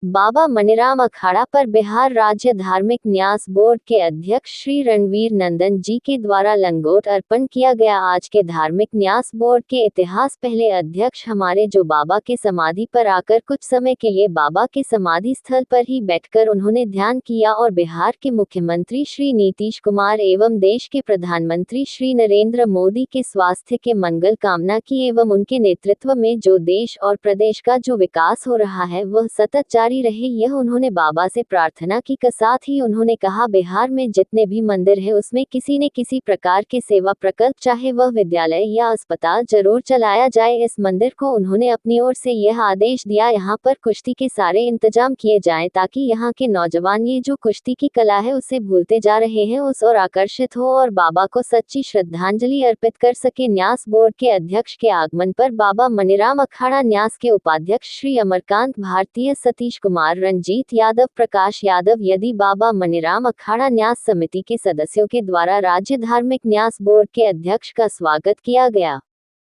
बाबा मनीराम अखाड़ा पर बिहार राज्य धार्मिक न्यास बोर्ड के अध्यक्ष श्री रणवीर नंदन जी के द्वारा लंगोट अर्पण किया गया। आज के धार्मिक न्यास बोर्ड के इतिहास पहले अध्यक्ष हमारे जो बाबा के समाधि पर आकर कुछ समय के लिए बाबा के समाधि स्थल पर ही बैठकर उन्होंने ध्यान किया और बिहार के मुख्यमंत्री श्री नीतीश कुमार एवं देश के प्रधानमंत्री श्री नरेंद्र मोदी के स्वास्थ्य के मंगल कामना की एवं उनके नेतृत्व में जो देश और प्रदेश का जो विकास हो रहा है वह सतत जारी रहे, यह उन्होंने बाबा से प्रार्थना की। साथ ही उन्होंने कहा बिहार में जितने भी मंदिर है उसमें किसी न किसी प्रकार के सेवा प्रकल्प चाहे वह विद्यालय या अस्पताल जरूर चलाया जाए। इस मंदिर को उन्होंने अपनी ओर से यह आदेश दिया यहाँ पर कुश्ती के सारे इंतजाम किए जाएं ताकि यहाँ के नौजवान ये जो कुश्ती की कला है उसे भूलते जा रहे हैं उस और आकर्षित हो और बाबा को सच्ची श्रद्धांजलि अर्पित कर सके। न्यास बोर्ड के अध्यक्ष के आगमन पर बाबा मनीराम अखाड़ा न्यास के उपाध्यक्ष श्री अमरकांत भारतीय, सतीश कुमार, रंजीत यादव, प्रकाश यादव यदि बाबा मनीराम अखाड़ा न्यास समिति के सदस्यों के द्वारा राज्य धार्मिक न्यास बोर्ड के अध्यक्ष का स्वागत किया गया।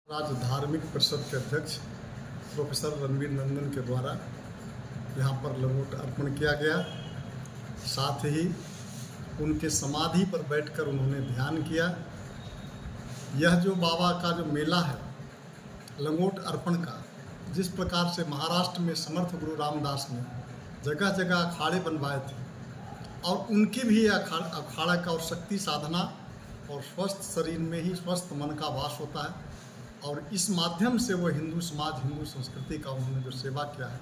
राज्य धार्मिक परिषद के अध्यक्ष प्रोफेसर रणवीर नंदन के द्वारा यहाँ पर लंगोट अर्पण किया गया। साथ ही उनके समाधि पर बैठकर उन्होंने ध्यान किया। यह जो बाबा का जो मेला है लंगोट अर्पण का, जिस प्रकार से महाराष्ट्र में समर्थ गुरु रामदास ने जगह जगह अखाड़े बनवाए थे और उनकी भी अखाड़ा का और शक्ति साधना और स्वस्थ शरीर में ही स्वस्थ मन का वास होता है और इस माध्यम से वो हिंदू समाज, हिंदू संस्कृति का उन्होंने जो सेवा किया है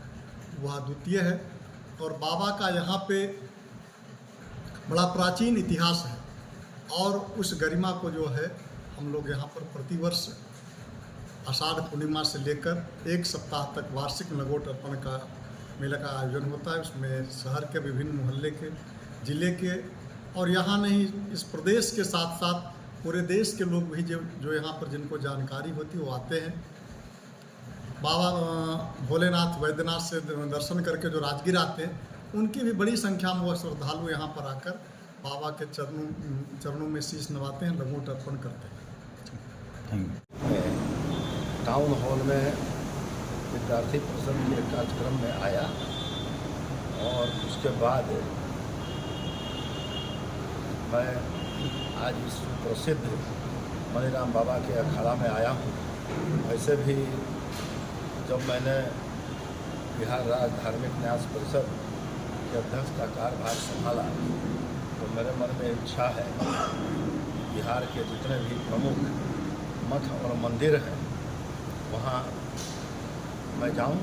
वह अद्वितीय है। और बाबा का यहाँ पे बड़ा प्राचीन इतिहास है और उस गरिमा को जो है हम लोग यहाँ पर प्रतिवर्ष आषाढ़ पूर्णिमा से लेकर एक सप्ताह तक वार्षिक लंगोट अर्पण का मेला का आयोजन होता है। उसमें शहर के विभिन्न मोहल्ले के, जिले के और यहाँ नहीं इस प्रदेश के साथ साथ पूरे देश के लोग भी जो यहाँ पर जिनको जानकारी होती है वो आते हैं। बाबा भोलेनाथ वैद्यनाथ से दर्शन करके जो राजगीर आते हैं उनकी भी बड़ी संख्या में वह श्रद्धालु यहाँ पर आकर बाबा के चरणों में शीश नवाते हैं, लंगोट अर्पण करते हैं। टाउन हॉल में विद्यार्थी परिषद के कार्यक्रम में आया और उसके बाद मैं आज इस प्रसिद्ध मनीराम बाबा के अखाड़ा में आया हूँ। वैसे भी जब मैंने बिहार राज्य धार्मिक न्यास परिषद के अध्यक्ष का कार्यभार संभाला तो मेरे मन में इच्छा है बिहार के जितने भी प्रमुख मठ और मंदिर हैं वहाँ मैं जाऊं।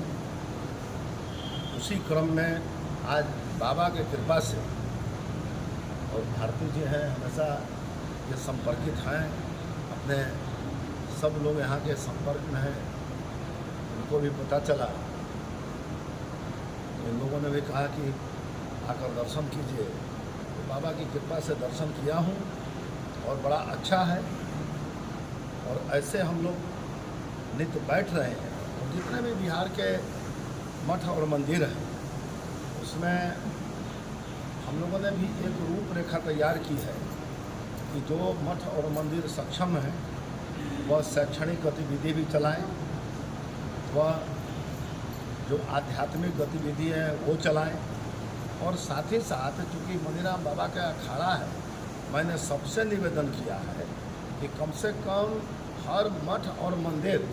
उसी क्रम में आज बाबा के कृपा से और भारती जी हैं हमेशा ये संपर्कित हैं, अपने सब लोग यहाँ के संपर्क में हैं। उनको भी पता चला, इन लोगों ने भी कहा कि आकर दर्शन कीजिए। तो बाबा की कृपा से दर्शन किया हूँ और बड़ा अच्छा है और ऐसे हम लोग नित्य बैठ रहे हैं। और जितने भी बिहार के मठ और मंदिर हैं उसमें हम लोगों ने भी एक रूपरेखा तैयार की है कि जो मठ और मंदिर सक्षम हैं वह शैक्षणिक गतिविधि भी चलाएं, वह जो आध्यात्मिक गतिविधि है वो चलाएं और साथ ही साथ चूँकि मनीराम बाबा का अखाड़ा है मैंने सबसे निवेदन किया है कि कम से कम हर मठ और मंदिर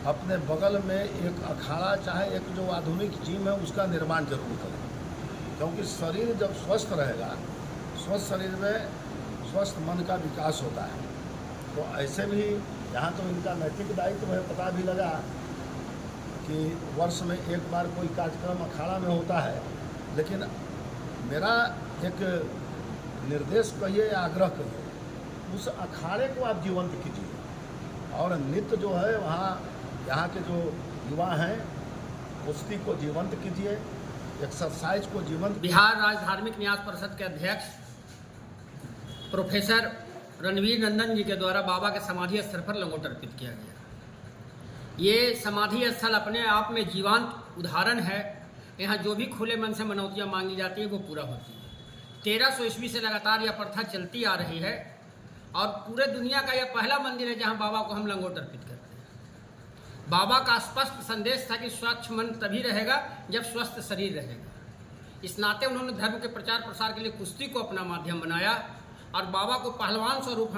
अपने बगल में एक अखाड़ा चाहे एक जो आधुनिक जिम है उसका निर्माण जरूर करें, क्योंकि शरीर जब स्वस्थ रहेगा, स्वस्थ शरीर में स्वस्थ मन का विकास होता है। तो ऐसे भी यहाँ तो इनका नैतिक दायित्व है। पता भी लगा कि वर्ष में एक बार कोई कार्यक्रम अखाड़ा में होता है, लेकिन मेरा एक निर्देश कहिए या आग्रह कहिए, उस अखाड़े को आप जीवंत कीजिए और नित्य जो है वहाँ यहाँ के जो युवा हैं कुश्ती को जीवंत कीजिए, एक्सरसाइज को जीवंत। बिहार राज्य धार्मिक न्यास परिषद के अध्यक्ष प्रोफेसर रणवीर नंदन जी के द्वारा बाबा के समाधि स्थल पर लंगोट अर्पित किया गया। ये समाधि स्थल अपने आप में जीवंत उदाहरण है। यहाँ जो भी खुले मन से मनौतियाँ मांगी जाती है वो पूरा होती है। 1300 ईस्वी से लगातार यह प्रथा चलती आ रही है और पूरे दुनिया का यह पहला मंदिर है जहाँ बाबा को हम लंगोट अर्पित करते हैं। बाबा का स्पष्ट संदेश था कि स्वच्छ मन तभी रहेगा जब स्वस्थ शरीर रहेगा। इस नाते उन्होंने धर्म के प्रचार प्रसार के लिए कुश्ती को अपना माध्यम बनाया और बाबा को पहलवान स्वरूप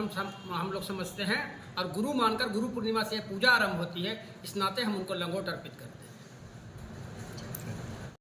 हम लोग समझते हैं और गुरु मानकर गुरु पूर्णिमा से पूजा आरंभ होती है। इस नाते हम उनको लंगोट अर्पित करते हैं।